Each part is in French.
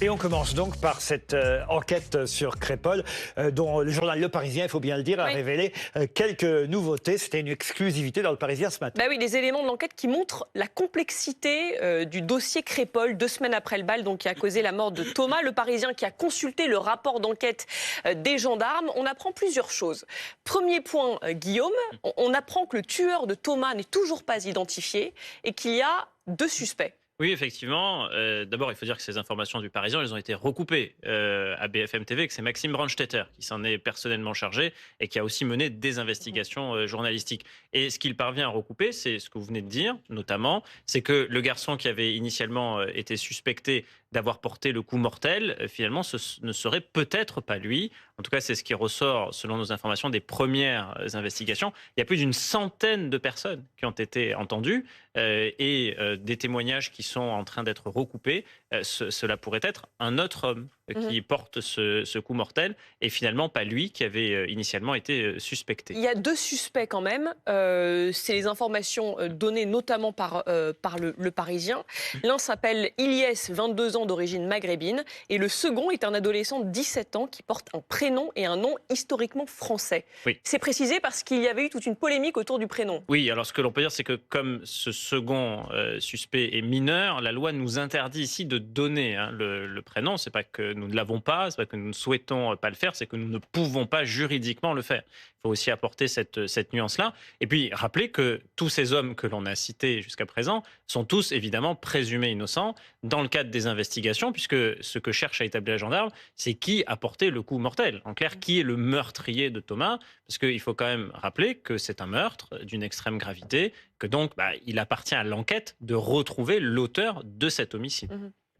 Et on commence donc par cette enquête sur Crépol, dont le journal Le Parisien, il faut bien le dire, a révélé quelques nouveautés. C'était une exclusivité dans Le Parisien ce matin. Bah oui, des éléments de l'enquête qui montrent la complexité du dossier Crépol, 2 semaines après le bal, donc qui a causé la mort de Thomas. Le Parisien qui a consulté le rapport d'enquête des gendarmes. On apprend plusieurs choses. Premier point, Guillaume, on apprend que le tueur de Thomas n'est toujours pas identifié et qu'il y a 2 suspects. Oui, effectivement. D'abord, il faut dire que ces informations du Parisien, elles ont été recoupées à BFM TV, que c'est Maxime Brandstetter qui s'en est personnellement chargé et qui a aussi mené des investigations journalistiques. Et ce qu'il parvient à recouper, c'est ce que vous venez de dire, notamment, c'est que le garçon qui avait initialement été suspecté d'avoir porté le coup mortel, finalement, ce ne serait peut-être pas lui. En tout cas, c'est ce qui ressort, selon nos informations, des premières investigations. Il y a plus d'une centaine de personnes qui ont été entendues et des témoignages qui sont en train d'être recoupés. Cela pourrait être un autre homme qui porte ce coup mortel et finalement pas lui qui avait initialement été suspecté. Il y a 2 suspects quand même. C'est les informations données notamment par le Parisien. L'un s'appelle Ilyes, 22 ans d'origine maghrébine, et le second est un adolescent de 17 ans qui porte un prénom et un nom historiquement français. Oui. C'est précisé parce qu'il y avait eu toute une polémique autour du prénom. Oui, alors ce que l'on peut dire, c'est que comme ce second suspect est mineur, la loi nous interdit ici de donner le prénom. C'est pas que nous ne l'avons pas, c'est pas que nous ne souhaitons pas le faire, c'est que nous ne pouvons pas juridiquement le faire. Il faut aussi apporter cette nuance-là. Et puis rappeler que tous ces hommes que l'on a cités jusqu'à présent sont tous évidemment présumés innocents dans le cadre des investigations, puisque ce que cherche à établir les gendarmes, c'est qui a porté le coup mortel. En clair, qui est le meurtrier de Thomas? Parce qu'il faut quand même rappeler que c'est un meurtre d'une extrême gravité, que donc il appartient à l'enquête de retrouver l'auteur de cet homicide.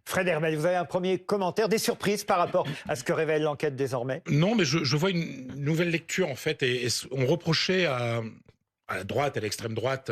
Fred Hermel, vous avez un premier commentaire, des surprises par rapport à ce que révèle l'enquête désormais? Non, mais je vois une nouvelle lecture en fait, et on reprochait à la droite, à l'extrême droite,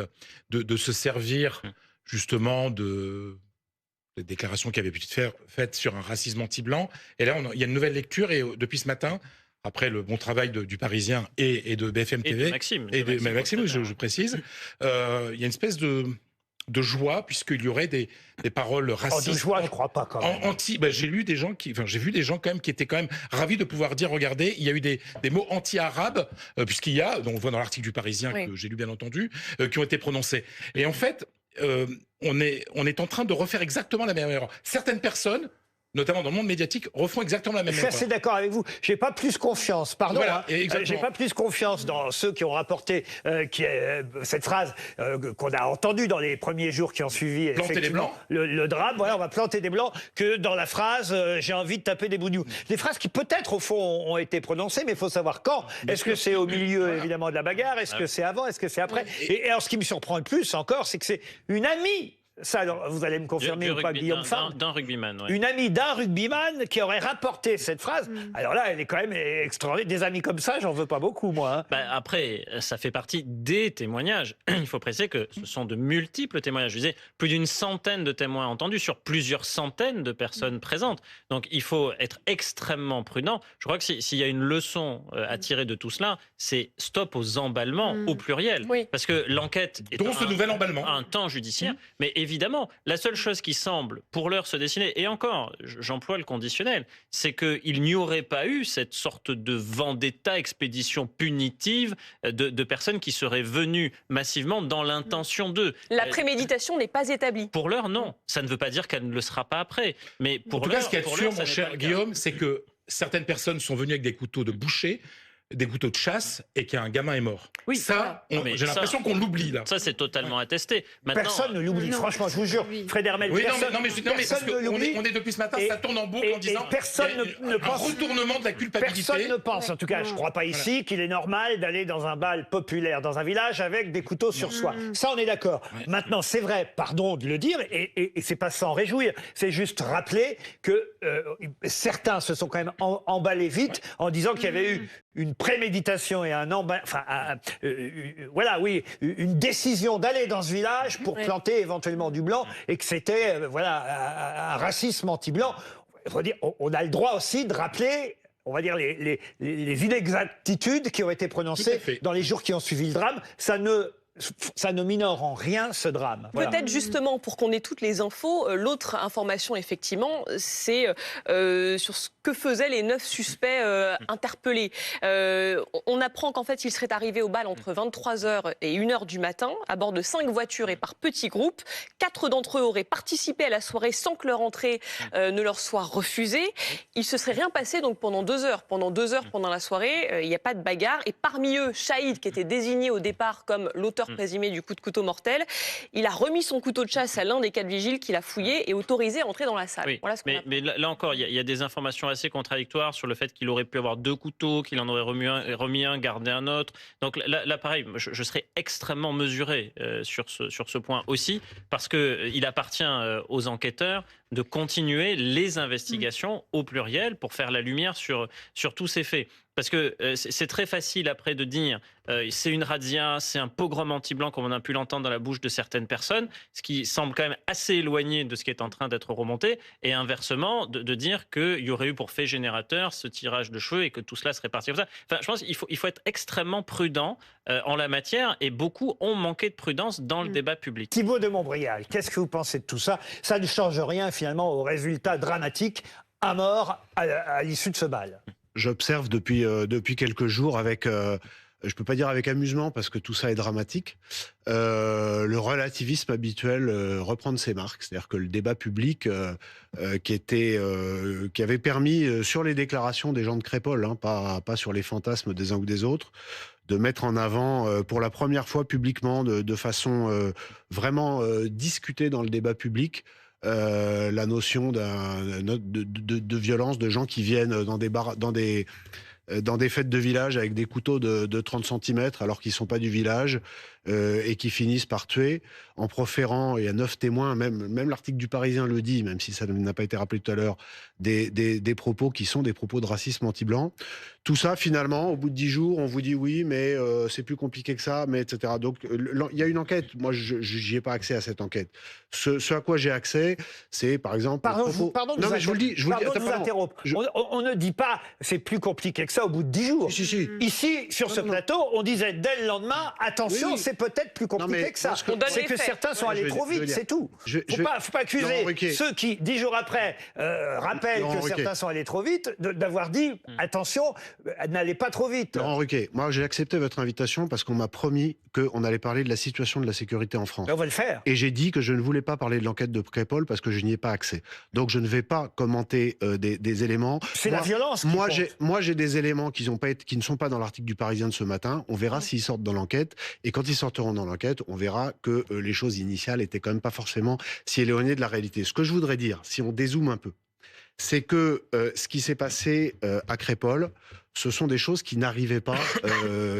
de se servir justement des déclarations qui avaient pu être faites sur un racisme anti-blanc. Et là, il y a une nouvelle lecture, et depuis ce matin, après le bon travail du Parisien et de BFM TV, et de Maxime, Maxime, je précise, il y a une espèce de joie, puisqu'il y aurait des paroles racistes. De joie, je crois pas quand même. J'ai lu des gens j'ai vu des gens quand même qui étaient quand même ravis de pouvoir dire, regardez, il y a eu des mots anti-arabes, puisqu'il y a, on le voit dans l'article du Parisien que j'ai lu bien entendu, qui ont été prononcés. Et en fait, on est en train de refaire exactement la même erreur. Certaines personnes, notamment dans le monde médiatique, refont exactement la même erreur. Je suis assez d'accord avec vous. J'ai pas plus confiance, pardon, voilà, j'ai pas plus confiance dans ceux qui ont rapporté cette phrase qu'on a entendue dans les premiers jours qui ont suivi planter les blancs. Le drame. Voilà, on va planter des blancs, que dans la phrase j'ai envie de taper des bougnous. Des phrases qui peut-être au fond ont été prononcées, mais il faut savoir quand. Est-ce que c'est au milieu évidemment de la bagarre? Est-ce que c'est avant? Est-ce que c'est après? Et alors ce qui me surprend le plus encore, c'est que c'est une amie. Ça, alors, vous allez me confirmer ou pas, Guillaume Fabre? D'un rugbyman, Une amie d'un rugbyman qui aurait rapporté cette phrase. Alors là, elle est quand même extraordinaire. Des amis comme ça, j'en veux pas beaucoup, moi. Après, ça fait partie des témoignages. Il faut préciser que ce sont de multiples témoignages. Je disais, plus d'une centaine de témoins entendus sur plusieurs centaines de personnes présentes. Donc, il faut être extrêmement prudent. Je crois que s'il y a une leçon à tirer de tout cela, c'est stop aux emballements au pluriel. Oui. Parce que l'enquête est ce nouvel emballement. un temps judiciaire. Mais évidemment, la seule chose qui semble, pour l'heure, se dessiner, et encore, j'emploie le conditionnel, c'est qu'il n'y aurait pas eu cette sorte de vendetta, expédition punitive de personnes qui seraient venues massivement dans l'intention d'eux. La préméditation n'est pas établie. Pour l'heure, non. Ça ne veut pas dire qu'elle ne le sera pas après. Mais pour en tout cas, ce qu'il y a de sûr, mon cher Guillaume, c'est que certaines personnes sont venues avec des couteaux de boucher, des couteaux de chasse, et qu'un gamin est mort. Oui, ça, j'ai l'impression qu'on l'oublie là. Ça, c'est totalement attesté. Maintenant, personne ne l'oublie, franchement, je vous jure. Fred Hermel, oui, personne, non, mais parce qu'on est depuis ce matin, ça tourne en boucle en disant personne ne pense, un retournement de la culpabilité. Personne ne pense, en tout cas, je ne crois pas ici, qu'il est normal d'aller dans un bal populaire, dans un village, avec des couteaux sur soi. Ça, on est d'accord. Maintenant, c'est vrai, pardon de le dire, et c'est pas sans réjouir, c'est juste rappeler que certains se sont quand même emballés vite en disant qu'il y avait eu une préméditation et une décision d'aller dans ce village pour planter éventuellement du blanc, et que c'était un racisme anti-blanc. Il faut dire, on a le droit aussi de rappeler, on va dire, les inexactitudes qui ont été prononcées dans les jours qui ont suivi le drame. Ça ne ça ne minore en rien ce drame. Voilà. Peut-être justement, pour qu'on ait toutes les infos, l'autre information, effectivement, c'est sur ce que faisaient les 9 suspects interpellés. On apprend qu'en fait, ils seraient arrivés au bal entre 23h et 1h du matin, à bord de 5 voitures et par petits groupes. 4 d'entre eux auraient participé à la soirée sans que leur entrée ne leur soit refusée. Il se serait rien passé donc pendant 2 heures. Pendant 2 heures, pendant la soirée, il n'y a pas de bagarre. Et parmi eux, Shahid, qui était désigné au départ comme l'auteur présumé du coup de couteau mortel, il a remis son couteau de chasse à l'un des 4 vigiles qu'il a fouillé et autorisé à entrer dans la salle. Oui, Voilà ce qu'on mais là encore, il y a des informations assez contradictoires sur le fait qu'il aurait pu avoir 2 couteaux, qu'il en aurait remis un, gardé un autre. Donc là pareil, je serais extrêmement mesuré sur ce point aussi, parce qu'il appartient aux enquêteurs de continuer les investigations au pluriel pour faire la lumière sur tous ces faits. Parce que c'est très facile après de dire c'est une razzia, c'est un pogrom anti-blanc comme on a pu l'entendre dans la bouche de certaines personnes, ce qui semble quand même assez éloigné de ce qui est en train d'être remonté, et inversement de dire qu'il y aurait eu pour fait générateur ce tirage de cheveux et que tout cela serait parti comme ça. Enfin, je pense qu'il faut être extrêmement prudent en la matière, et beaucoup ont manqué de prudence dans le débat public. Thibaut de Montbrial, qu'est-ce que vous pensez de tout ça? Ça ne change rien finalement au résultat dramatique à mort à l'issue de ce bal. J'observe depuis quelques jours avec, je peux pas dire avec amusement parce que tout ça est dramatique, le relativisme habituel reprendre ses marques. C'est-à-dire que le débat public qui avait permis sur les déclarations des gens de Crépol, hein, pas sur les fantasmes des uns ou des autres, de mettre en avant pour la première fois publiquement, de façon vraiment discutée dans le débat public, la notion de violence, de gens qui viennent dans des bars, dans des fêtes de village avec des couteaux de 30 cm alors qu'ils ne sont pas du village, et qui finissent par tuer en proférant, il y a 9 témoins, même l'article du Parisien le dit, même si ça n'a pas été rappelé tout à l'heure, des propos qui sont des propos de racisme anti-blanc. Tout ça, finalement, au bout de 10 jours, on vous dit oui, mais c'est plus compliqué que ça, mais etc. Donc, il y a une enquête. Moi, je n'y ai pas accès à cette enquête. Ce à quoi j'ai accès, c'est, par exemple... Pardon non, mais je vous le dis. Pardon de vous interrompre. On ne dit pas c'est plus compliqué que ça au bout de 10 jours. Si. Ici, sur ce plateau, on disait dès le lendemain, attention, c'est peut-être plus compliqué que ça. C'est que certains sont allés trop vite, c'est tout. Faut pas accuser ceux qui, 10 jours après, rappellent que certains sont allés trop vite, d'avoir dit, attention, n'allez pas trop vite. Laurent Ruquier, moi j'ai accepté votre invitation parce qu'on m'a promis qu'on allait parler de la situation de la sécurité en France. On va le faire. Et j'ai dit que je ne voulais pas parler de l'enquête de Crépol parce que je n'y ai pas accès. Donc je ne vais pas commenter des éléments. C'est la violence. Moi j'ai des éléments qui ne sont pas dans l'article du Parisien de ce matin. On verra s'ils sortent dans l'enquête. Et quand ils sortiront dans l'enquête, on verra que les choses initiales étaient quand même pas forcément si éloignées de la réalité. Ce que je voudrais dire, si on dézoome un peu, c'est que ce qui s'est passé à Crépol, ce sont des choses qui n'arrivaient pas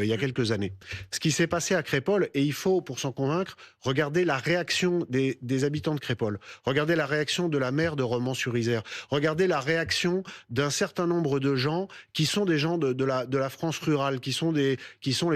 il y a quelques années. Ce qui s'est passé à Crépol, et il faut, pour s'en convaincre, regarder la réaction des habitants de Crépol, regarder la réaction de la maire de Romans-sur-Isère, regarder la réaction d'un certain nombre de gens qui sont des gens de la France rurale, qui sont les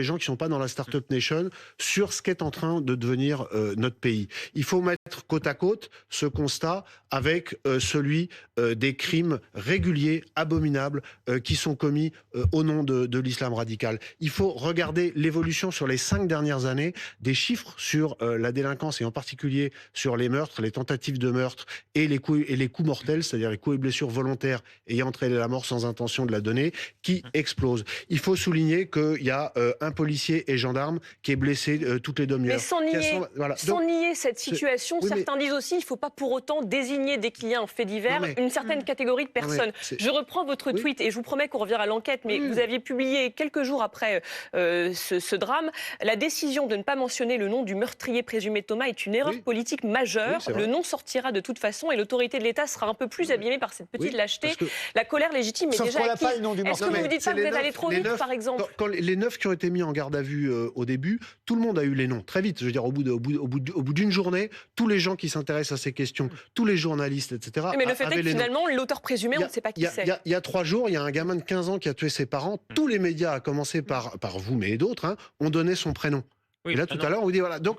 gens qui sont pas dans la Startup Nation, sur ce qu'est en train de devenir notre pays. Il faut mettre côte à côte ce constat avec celui des crimes réguliers, abominables, qui sont commis au nom de l'islam radical. Il faut regarder l'évolution sur les 5 dernières années des chiffres sur la délinquance, et en particulier sur les meurtres, les tentatives de meurtre et les coups mortels, c'est-à-dire les coups et blessures volontaires ayant entraîné la mort sans intention de la donner, qui explosent. Il faut souligner qu'il y a un policier et gendarme qui est blessé toutes les demi-heures. Mais sans nier cette situation, certains disent aussi qu'il ne faut pas pour autant désigner dès qu'il y a un fait divers une certaine catégorie de personnes. Je reprends votre tweet et je vous promets qu'on reviendra à l'enquête, mais vous aviez publié quelques jours après ce drame, la décision de ne pas mentionner le nom du meurtrier présumé Thomas est une erreur politique majeure. Le nom sortira de toute façon et l'autorité de l'État sera un peu plus abîmée par cette petite lâcheté. La colère légitime est déjà acquise. Est-ce que vous ne dites pas que vous êtes allé trop vite, par exemple? Quand les 9 qui ont été mis en garde à vue au début, tout le monde a eu les noms très vite. Je veux dire, au bout d'une journée, tous les gens qui s'intéressent à ces questions, tous les journalistes, etc. Mais le fait est que finalement, l'auteur présumé, on ne sait pas qui c'est. Il y a 3 jours, il y a un gamin de 15 ans qui a tué ses parents. Tous les médias, à commencer par vous, mais d'autres, ont donné son prénom. Oui, et là, tout à l'heure, on vous dit, voilà. Donc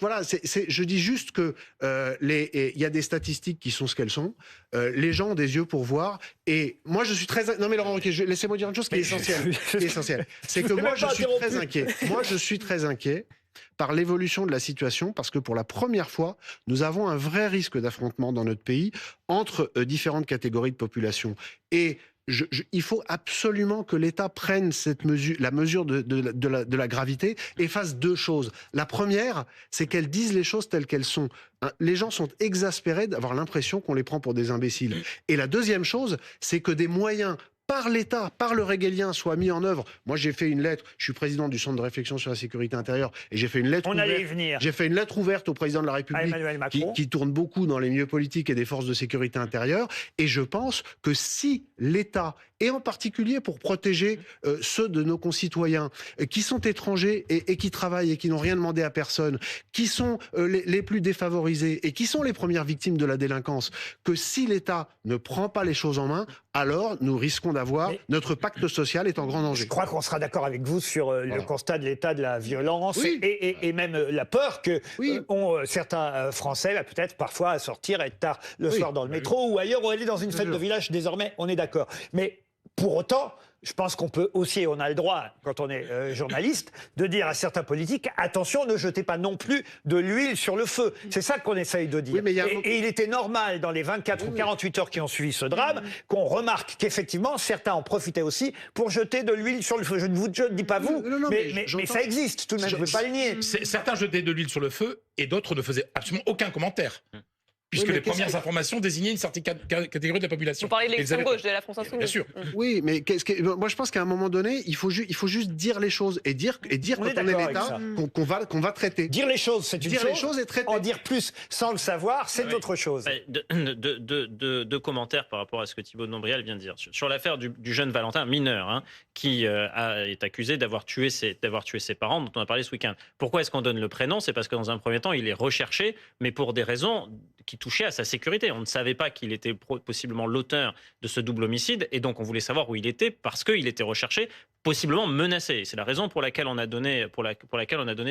voilà, je dis juste que il y a des statistiques qui sont ce qu'elles sont. Les gens ont des yeux pour voir. Et moi, je suis très... Non, mais Laurent, laissez-moi dire une chose qui est essentielle. C'est que moi, je suis très inquiet. Moi, je suis très inquiet par l'évolution de la situation, parce que pour la première fois, nous avons un vrai risque d'affrontement dans notre pays entre différentes catégories de population. Et il faut absolument que l'État prenne la mesure de la gravité et fasse deux choses. La première, c'est qu'elle dise les choses telles qu'elles sont. Les gens sont exaspérés d'avoir l'impression qu'on les prend pour des imbéciles. Et la deuxième chose, c'est que des moyens par l'État, par le régalien, soient mis en œuvre. Moi, j'ai fait une lettre, je suis président du Centre de réflexion sur la sécurité intérieure, et j'ai fait une lettre J'ai fait une lettre ouverte au président de la République, qui tourne beaucoup dans les milieux politiques et des forces de sécurité intérieure, et je pense que si l'État, et en particulier pour protéger ceux de nos concitoyens qui sont étrangers et qui travaillent et qui n'ont rien demandé à personne, qui sont les plus défavorisés et qui sont les premières victimes de la délinquance, que si l'État ne prend pas les choses en main, alors nous risquons d'avoir notre pacte social est en grand danger. Je crois qu'on sera d'accord avec vous sur le constat de l'état de la violence et même la peur que ont certains Français, peut-être parfois à sortir, à être tard le soir dans le métro ou ailleurs, ou aller dans une fête de village désormais, on est d'accord. Mais pour autant, je pense qu'on peut aussi, et on a le droit, quand on est journaliste, de dire à certains politiques, attention, ne jetez pas non plus de l'huile sur le feu. C'est ça qu'on essaye de dire. Et il était normal, dans les 24 ou 48 heures qui ont suivi ce drame, qu'on remarque qu'effectivement, certains en profitaient aussi pour jeter de l'huile sur le feu. Je ne dis pas vous, mais ça existe tout de même, je ne veux pas le nier. Certains jetaient de l'huile sur le feu et d'autres ne faisaient absolument aucun commentaire. Puisque les premières informations désignaient une certaine catégorie de la population. Vous parlez de l'extrême gauche de la France Insoumise. Bien sûr. Oui, mais moi je pense qu'à un moment donné, il faut juste dire les choses et dire quand on est l'État qu'on va traiter. Dire les choses, c'est une chose. Dire les choses et traiter. En dire plus sans le savoir, c'est autre chose. Deux commentaires par rapport à ce que Thibault de Montbrial vient de dire. Sur l'affaire du jeune Valentin, mineur, qui est accusé d'avoir tué ses parents, dont on a parlé ce week-end. Pourquoi est-ce qu'on donne le prénom ? C'est parce que dans un premier temps, il est recherché, mais pour des raisons qui touchait à sa sécurité. On ne savait pas qu'il était possiblement l'auteur de ce double homicide et donc on voulait savoir où il était parce qu'il était recherché, possiblement menacé. C'est la raison pour laquelle on a donné,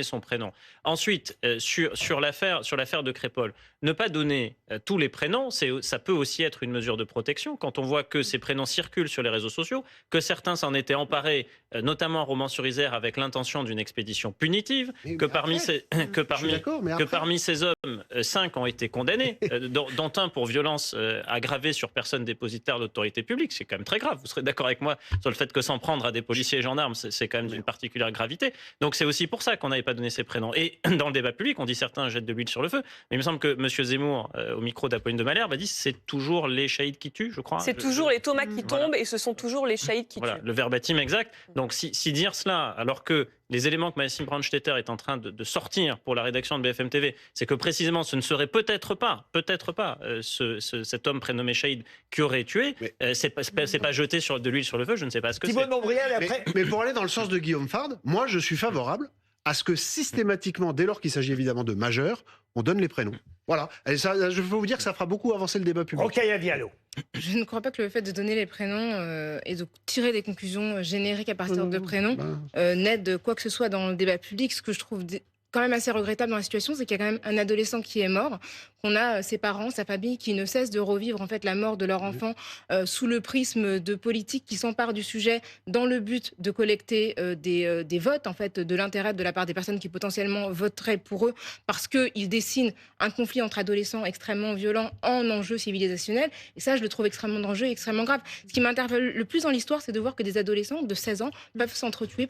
son prénom. Ensuite, sur l'affaire de Crépol, ne pas donner tous les prénoms, ça peut aussi être une mesure de protection. Quand on voit que ces prénoms circulent sur les réseaux sociaux, que certains s'en étaient emparés, notamment à Romans-sur-Isère, avec l'intention d'une expédition punitive, que parmi ces hommes, 5 ont été condamnés, dont un pour violence aggravée sur personne dépositaire d'autorité publique. C'est quand même très grave. Vous serez d'accord avec moi sur le fait que s'en prendre à des policiers et gendarmes, c'est quand même d'une particulière gravité. Donc c'est aussi pour ça qu'on n'avait pas donné ces prénoms. Et dans le débat public, on dit certains jettent de l'huile sur le feu. Mais il me semble que M. Zemmour, au micro d'Apolline de Malherbe, a dit c'est toujours les shahids qui tuent, je crois. C'est toujours les Thomas qui tombent et ce sont toujours les shahids qui tuent. Le verbatim exact. Donc si dire cela, alors que les éléments que Maxime Brandstetter est en train de sortir pour la rédaction de BFM TV, c'est que précisément ce ne serait peut-être pas cet homme prénommé Shahid qui aurait tué. C'est pas jeter de l'huile sur le feu, je ne sais pas ce que c'est. Thibault de Montbrial, après... mais pour aller dans le sens de Guillaume Fard, moi je suis favorable à ce que systématiquement, dès lors qu'il s'agit évidemment de majeurs, on donne les prénoms. Voilà. Et ça, je peux vous dire que ça fera beaucoup avancer le débat public. Rokhaya Diallo. Je ne crois pas que le fait de donner les prénoms et de tirer des conclusions génériques à partir de prénoms n'aide quoi que ce soit dans le débat public. Ce que je trouve quand même assez regrettable dans la situation, c'est qu'il y a quand même un adolescent qui est mort, qu'on a ses parents, sa famille qui ne cessent de revivre en fait la mort de leur enfant sous le prisme de politiques qui s'emparent du sujet dans le but de collecter des votes en fait de l'intérêt de la part des personnes qui potentiellement voteraient pour eux parce qu'ils dessinent un conflit entre adolescents extrêmement violent en enjeu civilisationnel. Et ça, je le trouve extrêmement dangereux et extrêmement grave. Ce qui m'interpelle le plus dans l'histoire, c'est de voir que des adolescents de 16 ans peuvent s'entretuer,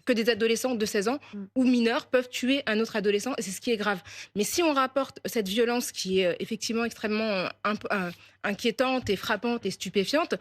que des adolescents de 16 ans ou mineurs peuvent tuer un autre adolescent, et c'est ce qui est grave. Mais si on rapporte cette violence qui est effectivement extrêmement inquiétante et frappante et stupéfiante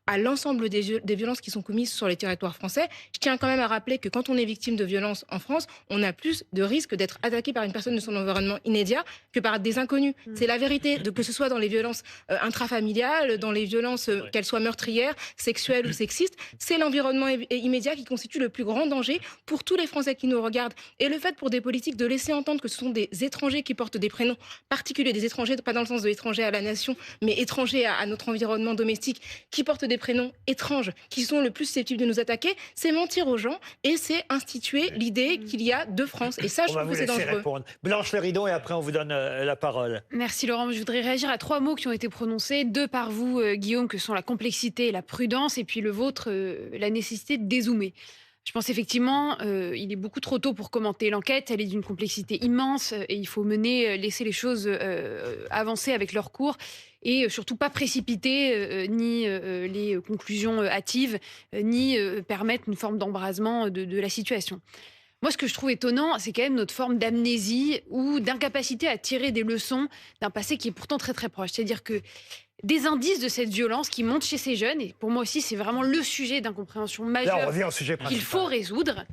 à l'ensemble des violences qui sont commises sur les territoires français, je tiens quand même à rappeler que quand on est victime de violences en France, on a plus de risques d'être attaqué par une personne de son environnement immédiat que par des inconnus. C'est la vérité, que ce soit dans les violences intrafamiliales, dans les violences, qu'elles soient meurtrières, sexuelles ou sexistes, c'est l'environnement immédiat qui constitue le plus grand danger pour tous les Français qui nous regardent. Et le fait pour des politiques de laisser entendre que ce sont des étrangers qui portent des prénoms particuliers, des étrangers, pas dans le sens de étrangers à la nation, mais étrangers à notre environnement domestique, qui portent des prénoms étranges, qui sont le plus susceptibles de nous attaquer, c'est mentir aux gens et c'est instituer l'idée qu'il y a deux France. Et ça, je trouve que c'est dangereux. Répondre. Blanche Leridon, et après on vous donne la parole. Merci Laurent. Je voudrais réagir à 3 mots qui ont été prononcés, 2 par vous, Guillaume, que sont la complexité et la prudence, et puis le vôtre, la nécessité de dézoomer. Je pense effectivement, il est beaucoup trop tôt pour commenter l'enquête. Elle est d'une complexité immense et il faut laisser les choses avancer avec leur cours et surtout pas précipiter ni les conclusions hâtives, ni permettre une forme d'embrasement de la situation. Moi, ce que je trouve étonnant, c'est quand même notre forme d'amnésie ou d'incapacité à tirer des leçons d'un passé qui est pourtant très très proche. C'est-à-dire que des indices de cette violence qui montent chez ces jeunes, et pour moi aussi c'est vraiment le sujet d'incompréhension Là, on majeure revient au sujet qu'il principal. faut résoudre.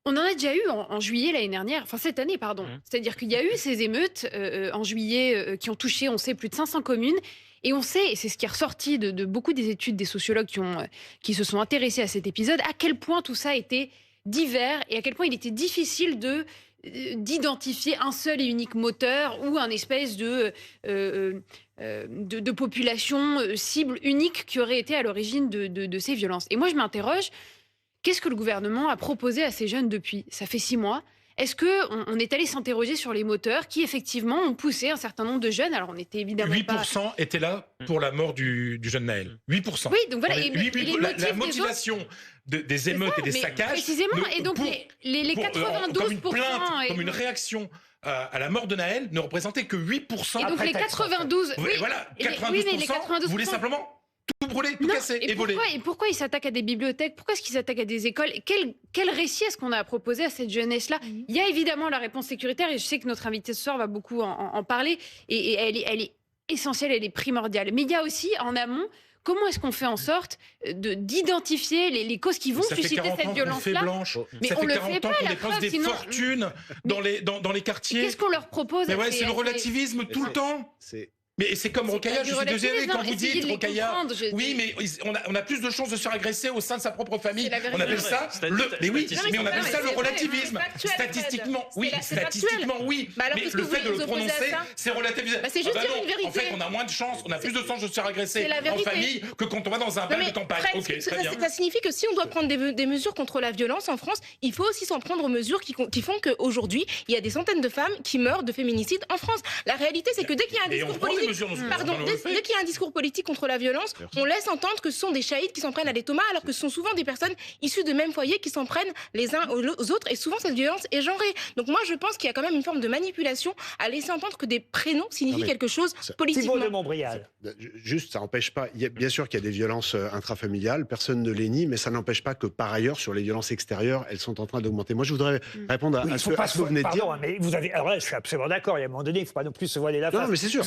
On en a déjà eu en juillet l'année dernière, enfin cette année, pardon. C'est-à-dire qu'il y a eu ces émeutes en juillet qui ont touché, on sait, plus de 500 communes. Et on sait, et c'est ce qui est ressorti de beaucoup des études des sociologues qui se sont intéressés à cet épisode, à quel point tout ça était divers et à quel point il était difficile d'identifier un seul et unique moteur ou un espèce de population cible unique qui aurait été à l'origine de ces violences. Et moi, je m'interroge, qu'est-ce que le gouvernement a proposé à ces jeunes depuis ? Ça fait 6 mois. Est-ce qu'on est allé s'interroger sur les moteurs qui, effectivement, ont poussé un certain nombre de jeunes ? Alors, on était évidemment 8% étaient là pour la mort du jeune Naël. 8%. Oui, donc voilà. La motivation des émeutes et des saccages... Précisément, et donc les 92%... Comme une plainte, comme une réaction à la mort de Naël, ne représentait que 8%. Et donc les 92... Oui, voilà, 92% voulaient simplement tout brûler, tout casser et voler. Et pourquoi ils s'attaquent à des bibliothèques ? Pourquoi est-ce qu'ils s'attaquent à des écoles ? Quel récit est-ce qu'on a proposé à cette jeunesse-là ? Il y a évidemment la réponse sécuritaire, et je sais que notre invité ce soir va beaucoup en parler, et elle est essentielle, elle est primordiale. Mais il y a aussi, en amont, comment est-ce qu'on fait en sorte d'identifier les causes qui vont susciter cette violence-là ? Mais ça fait 40 ans qu'on dépense des fortunes dans les quartiers. Qu'est-ce qu'on leur propose ? Mais ouais, c'est le relativisme tout le temps. Mais c'est comme Rokhaya, je suis désolé quand vous dites, Rokhaya, oui, mais on a plus de chances de se faire agresser au sein de sa propre famille. On appelle ça on appelle ça le relativisme. Statistiquement, oui. Mais le fait de le prononcer, c'est relativisme. C'est juste dire une vérité. En fait, on a moins de chances, on a plus de chances de se faire agresser en famille que quand on va dans un bal de campagne. Ça signifie que si on doit prendre des mesures contre la violence en France, il faut aussi s'en prendre aux mesures qui font qu'aujourd'hui, il y a des centaines de femmes qui meurent de féminicide en France. La réalité, c'est que dès qu'il y a un discours politique... Dès qu'il y a un discours politique contre la violence, on laisse entendre que ce sont des chahites qui s'en prennent à des Thomas, alors que ce sont souvent des personnes issues de même foyer qui s'en prennent les uns aux autres, et souvent cette violence est genrée. Donc moi, je pense qu'il y a quand même une forme de manipulation à laisser entendre que des prénoms signifient quelque chose politiquement. Thibault de Montbrial. Juste, ça n'empêche pas. Bien sûr qu'il y a des violences intrafamiliales, personne ne les nie, mais ça n'empêche pas que par ailleurs, sur les violences extérieures, elles sont en train d'augmenter. Moi, je voudrais répondre à ce que vous venez de dire. Mais vous avez. Alors là, je suis absolument d'accord. Il y a un moment donné, il ne faut pas non plus se voiler la face. Non, mais c'est sûr.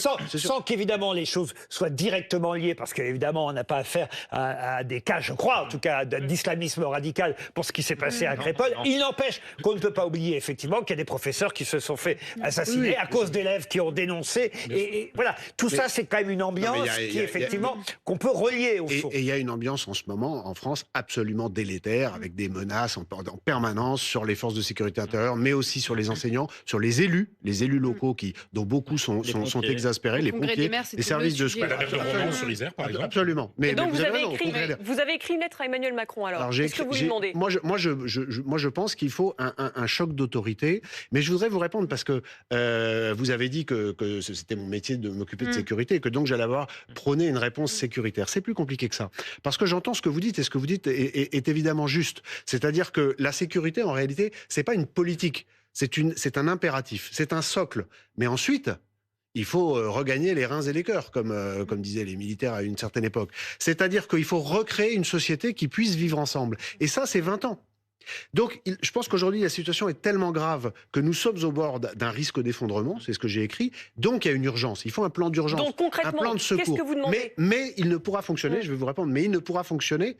Sans qu'évidemment les choses soient directement liées, parce qu'évidemment, on n'a pas affaire à des cas, je crois, en tout cas, d'islamisme radical pour ce qui s'est passé à Crépol. Il n'empêche qu'on ne peut pas oublier, effectivement, qu'il y a des professeurs qui se sont fait assassiner à cause d'élèves qui ont dénoncé. Et voilà, tout ça, c'est quand même une ambiance qui, effectivement, qu'on peut relier au fond. Et il y a une ambiance en ce moment, en France, absolument délétère, avec des menaces en permanence sur les forces de sécurité intérieure, mais aussi sur les enseignants, sur les élus locaux dont beaucoup sont exaspérés, les pompiers, les services de secours. La mère de Romans sur l'Isère, par exemple. Absolument. Mais donc vous avez écrit une lettre à Emmanuel Macron, alors. Qu'est-ce que vous lui demandez ? Moi, je pense qu'il faut un choc d'autorité, mais je voudrais vous répondre parce que vous avez dit que c'était mon métier de m'occuper de sécurité et que donc j'allais avoir prôné une réponse sécuritaire. C'est plus compliqué que ça. Parce que j'entends ce que vous dites et ce que vous dites est évidemment juste. C'est-à-dire que la sécurité, en réalité, c'est pas une politique. C'est un impératif. C'est un socle. Mais ensuite, il faut regagner les reins et les cœurs, comme disaient les militaires à une certaine époque. C'est-à-dire qu'il faut recréer une société qui puisse vivre ensemble. Et ça, c'est 20 ans. Donc, je pense qu'aujourd'hui, la situation est tellement grave que nous sommes au bord d'un risque d'effondrement, c'est ce que j'ai écrit. Donc, il y a une urgence. Il faut un plan d'urgence, donc, concrètement, un plan de secours. Qu'est-ce que vous demandez ? Mais il ne pourra fonctionner, je vais vous répondre, mais il ne pourra fonctionner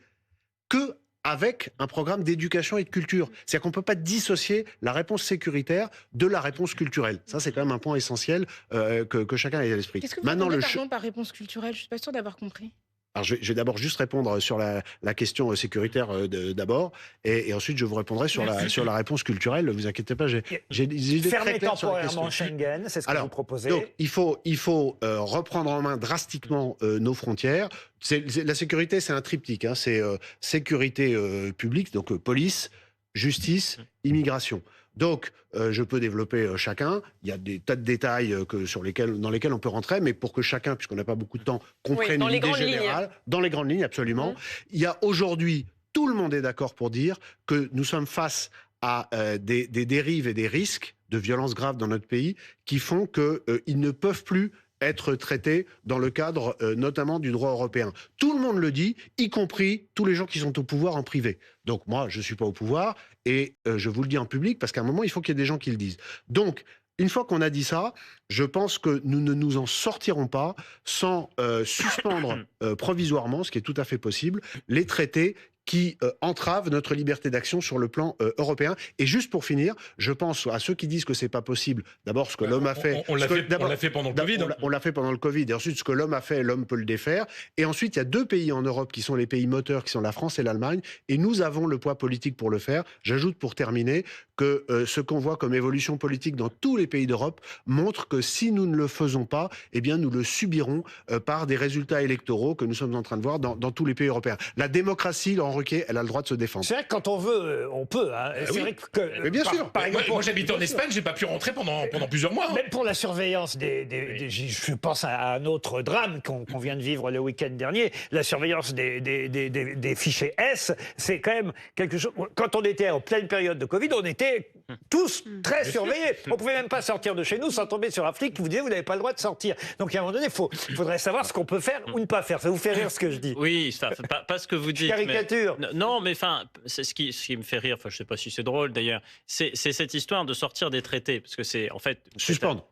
que avec un programme d'éducation et de culture. C'est-à-dire qu'on ne peut pas dissocier la réponse sécuritaire de la réponse culturelle. Ça, c'est quand même un point essentiel que chacun ait à l'esprit. Qu'est-ce que vous entendez par réponse culturelle ? Je ne suis pas sûre d'avoir compris. Alors, je vais d'abord juste répondre sur la question sécuritaire d'abord, et ensuite je vous répondrai sur la réponse culturelle. Ne vous inquiétez pas, j'ai des idées très claires sur la question. Fermer temporairement Schengen, c'est ce que vous proposez. Donc, il faut reprendre en main drastiquement nos frontières. La sécurité, c'est un triptyque. C'est sécurité publique, donc police, justice, immigration. Donc, je peux développer chacun. Il y a des tas de détails dans lesquels on peut rentrer, mais pour que chacun, puisqu'on n'a pas beaucoup de temps, comprenne l'idée générale. Dans les grandes lignes, absolument. Il y a aujourd'hui tout le monde est d'accord pour dire que nous sommes face à des dérives et des risques de violences graves dans notre pays qui font qu'ils ne peuvent plus être traités dans le cadre notamment du droit européen. Tout le monde le dit, y compris tous les gens qui sont au pouvoir en privé. Donc moi, je ne suis pas au pouvoir et je vous le dis en public parce qu'à un moment, il faut qu'il y ait des gens qui le disent. Donc, une fois qu'on a dit ça, je pense que nous ne nous en sortirons pas sans suspendre provisoirement, ce qui est tout à fait possible, les traités qui entravent notre liberté d'action sur le plan européen. Et juste pour finir, je pense à ceux qui disent que c'est pas possible. D'abord, ce que l'homme a fait... On l'a fait pendant le Covid. On l'a fait pendant le Covid. Et ensuite, ce que l'homme a fait, l'homme peut le défaire. Et ensuite, il y a 2 pays en Europe qui sont les pays moteurs, qui sont la France et l'Allemagne. Et nous avons le poids politique pour le faire. J'ajoute pour terminer que ce qu'on voit comme évolution politique dans tous les pays d'Europe montre que si nous ne le faisons pas, eh bien, nous le subirons par des résultats électoraux que nous sommes en train de voir dans tous les pays européens. La démocratie, Laurent Ruquier, elle a le droit de se défendre. C'est vrai que quand on veut, on peut. Hein. C'est oui. vrai que, mais bien sûr. Par exemple, moi j'habite en Espagne, j'ai pas pu rentrer pendant plusieurs mois. Même pour la surveillance je pense à un autre drame qu'on vient de vivre le week-end dernier, la surveillance des fichiers S, c'est quand même quelque chose. Quand on était en pleine période de Covid, on était tous très surveillés. On pouvait même pas sortir de chez nous sans tomber sur un flic qui vous disait vous n'avez pas le droit de sortir. Donc à un moment donné, il faudrait savoir ce qu'on peut faire ou ne pas faire. Ça vous fait rire ce que je dis? Oui, pas ce que vous dites. Caricature. Non, mais enfin, c'est ce qui me fait rire. Enfin, je sais pas si c'est drôle d'ailleurs. C'est cette histoire de sortir des traités, parce que c'est en fait suspendre.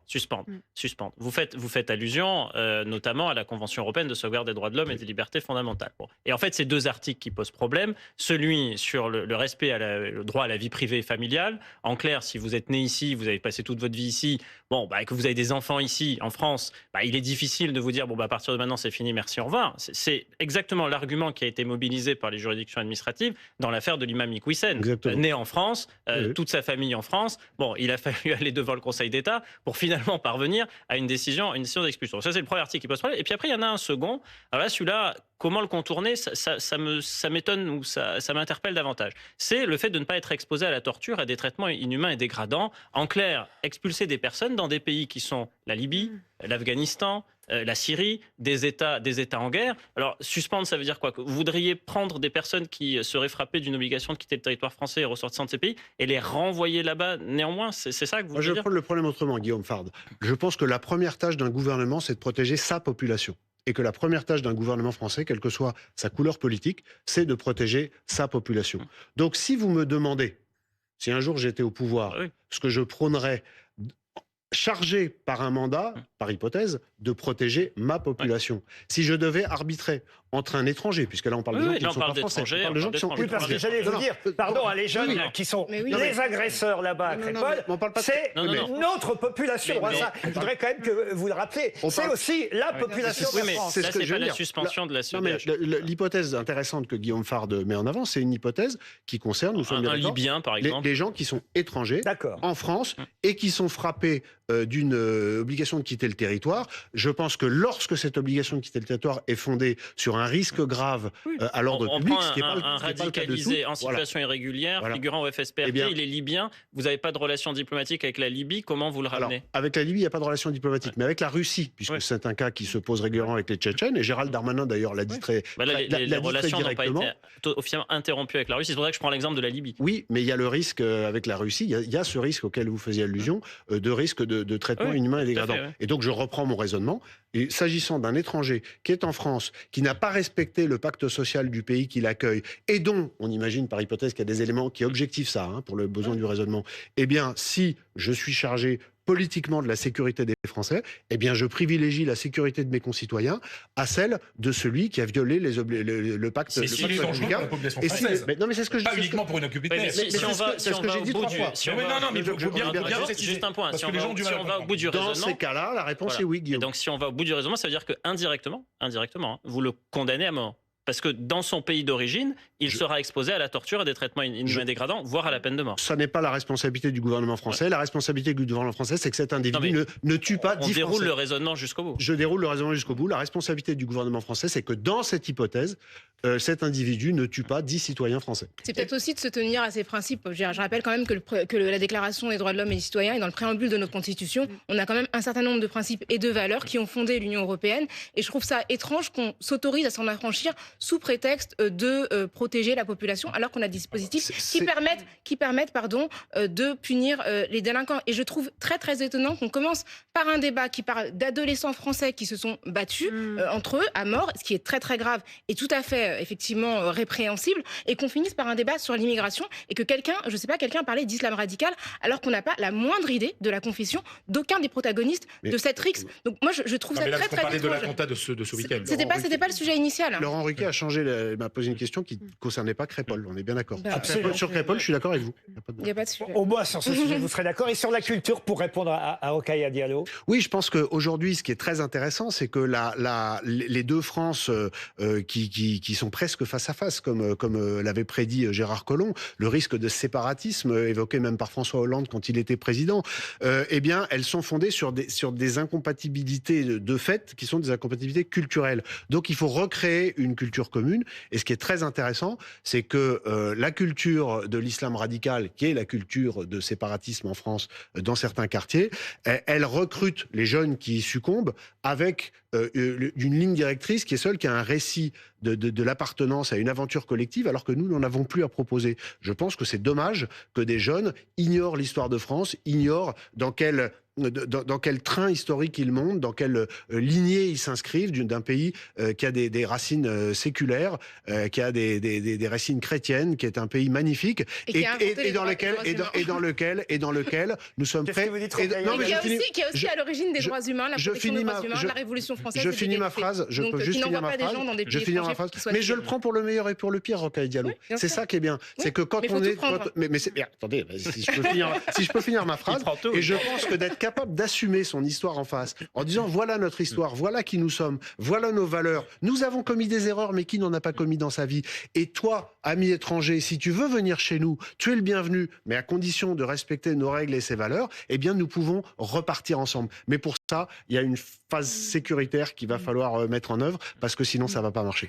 Vous faites allusion notamment à la Convention européenne de sauvegarde des droits de l'homme et des libertés fondamentales. Bon. Et en fait, c'est 2 articles qui posent problème. Celui sur le respect le droit à la vie privée et familiale. En clair, si vous êtes né ici, vous avez passé toute votre vie ici, que vous avez des enfants ici, en France, il est difficile de vous dire à partir de maintenant c'est fini, merci, au revoir. C'est exactement l'argument qui a été mobilisé par les juridictions administratives dans l'affaire de l'imam Iqwisen. Né en France, toute sa famille en France. Il a fallu aller devant le Conseil d'État pour finalement parvenir à une décision d'expulsion. Ça, c'est le premier article qui pose problème. Et puis après, il y en a un second. Alors là, celui-là, comment le contourner, ça m'étonne ou ça m'interpelle davantage. C'est le fait de ne pas être exposé à la torture, à des traitements inhumains et dégradants. En clair, expulser des personnes dans des pays qui sont la Libye, l'Afghanistan, la Syrie, des États en guerre. Alors, suspendre, ça veut dire quoi? Que vous voudriez prendre des personnes qui seraient frappées d'une obligation de quitter le territoire français et ressortissant de ces pays et les renvoyer là-bas néanmoins? C'est ça que vous voulez dire? Je prends le problème autrement, Guillaume Fard. Je pense que la première tâche d'un gouvernement, c'est de protéger sa population. Et que la première tâche d'un gouvernement français, quelle que soit sa couleur politique, c'est de protéger sa population. Donc si vous me demandez, si un jour j'étais au pouvoir, ce que je prônerais, chargé par un mandat, par hypothèse, de protéger ma population. Si je devais arbitrer entre un étranger, puisque là on parle de gens qui ne sont pas français, on parle de gens qui sont... Oui, parce que j'allais vous dire, pardon, les jeunes qui sont les agresseurs là-bas à Crépol, c'est notre population. Je voudrais quand même que vous le rappelez. C'est aussi la population de la France. C'est ce que je veux dire. La suspension de la CEDH. L'hypothèse intéressante que Guillaume Fard met en avant, c'est une hypothèse qui concerne, nous sommes bien d'accord, Libyen, par exemple, les gens qui sont étrangers en France et qui sont frappés d'une obligation de quitter le territoire. Je pense que lorsque cette obligation de quitter le territoire est fondée sur un risque grave à l'ordre public, ce qui n'est pas le cas de tout. Un radicalisé en situation irrégulière, figurant au FSPRT, il est libyen, vous n'avez pas de relation diplomatique avec la Libye, comment vous le ramenez? Alors, avec la Libye, il n'y a pas de relation diplomatique, mais avec la Russie, puisque c'est un cas qui se pose régulièrement avec les Tchétchènes, et Gérald Darmanin d'ailleurs l'a dit très les relations n'ont pas été officiellement interrompues avec la Russie, c'est pour ça que je prends l'exemple de la Libye. Oui, mais il y a le risque avec la Russie, il y a ce risque auquel vous faisiez allusion, de risque de traitement inhumain et dégradant. Et donc je reprends mon raisonnement. Et s'agissant d'un étranger qui est en France, qui n'a pas respecté le pacte social du pays qui l'accueille, et dont, on imagine par hypothèse qu'il y a des éléments qui objectifent ça, pour le besoin du raisonnement, eh bien, si je suis chargé politiquement de la sécurité des Français, eh bien, je privilégie la sécurité de mes concitoyens à celle de celui qui a violé le pacte républicain. Non, mais c'est ce que je dis. Pas uniquement pour une occupation. Si on va au bout du... Juste un point. Si on va au bout du raisonnement... Dans ces cas-là, la réponse est oui, Guillaume. Et donc, si on va au bout du raisonnement, ça veut dire qu'indirectement, vous le condamnez à mort. Parce que dans son pays d'origine, il sera exposé à la torture, à des traitements inhumains dégradants, voire à la peine de mort. Ça n'est pas la responsabilité du gouvernement français. La responsabilité du gouvernement français, c'est que cet individu ne tue pas 10 Français. On déroule le raisonnement jusqu'au bout. Je déroule le raisonnement jusqu'au bout. La responsabilité du gouvernement français, c'est que dans cette hypothèse, cet individu ne tue pas 10 citoyens français. C'est peut-être aussi de se tenir à ces principes. Je rappelle quand même que la Déclaration des droits de l'homme et des citoyens est dans le préambule de notre Constitution. On a quand même un certain nombre de principes et de valeurs qui ont fondé l'Union européenne. Et je trouve ça étrange qu'on s'autorise à s'en affranchir sous prétexte de protéger la population, alors qu'on a des dispositifs qui permettent de punir les délinquants. Et je trouve très très étonnant qu'on commence par un débat qui parle d'adolescents français qui se sont battus entre eux à mort, ce qui est très très grave et tout à fait effectivement répréhensible, et qu'on finisse par un débat sur l'immigration et que quelqu'un parlait d'islam radical alors qu'on n'a pas la moindre idée de la confession d'aucun des protagonistes de cette rixe. Donc moi je trouve ça très très étrange. On parlait de l'attentat de ce week-end. C'était pas le sujet initial. Laurent Ruquier a changé, m'a posé une question qui ne concernait pas Crépol, on est bien d'accord. Absolument. Sur Crépol, je suis d'accord avec vous. Il n'y a pas de sujet. Au moins, sur ce sujet, vous serez d'accord. Et sur la culture, pour répondre à Rokhaya Diallo? Oui, je pense qu'aujourd'hui, ce qui est très intéressant, c'est que les deux France qui sont presque face à face, comme l'avait prédit Gérard Collomb, le risque de séparatisme évoqué même par François Hollande quand il était président, eh bien, elles sont fondées sur des incompatibilités de fait qui sont des incompatibilités culturelles. Donc, il faut recréer une culture commune. Et ce qui est très intéressant, c'est que la culture de l'islam radical, qui est la culture de séparatisme en France dans certains quartiers, elle recrute les jeunes qui y succombent avec une ligne directrice qui est celle qui a un récit de l'appartenance à une aventure collective, alors que nous n'en avons plus à proposer. Je pense que c'est dommage que des jeunes ignorent l'histoire de France, ignorent dans quel train historique ils montent, dans quelle lignée ils s'inscrivent d'un pays qui a des racines séculaires, qui a des racines chrétiennes, qui est un pays magnifique et dans lequel nous sommes prêts. Qui a aussi à l'origine des droits humains, la protection des droits humains, la Révolution française. Je finis ma phrase. Je peux juste finir ma phrase. Mais je le prends pour le meilleur et pour le pire, Rokhaya Diallo. C'est ça qui est bien. C'est que quand on est, mais attendez, si je peux finir ma phrase. Et je pense que d'être capable d'assumer son histoire en face, en disant voilà notre histoire, voilà qui nous sommes, voilà nos valeurs. Nous avons commis des erreurs, mais qui n'en a pas commis dans sa vie? Et toi, ami étranger, si tu veux venir chez nous, tu es le bienvenu, mais à condition de respecter nos règles et ses valeurs, eh bien nous pouvons repartir ensemble. Mais pour ça, il y a une phase sécuritaire qu'il va falloir mettre en œuvre, parce que sinon ça va pas marcher.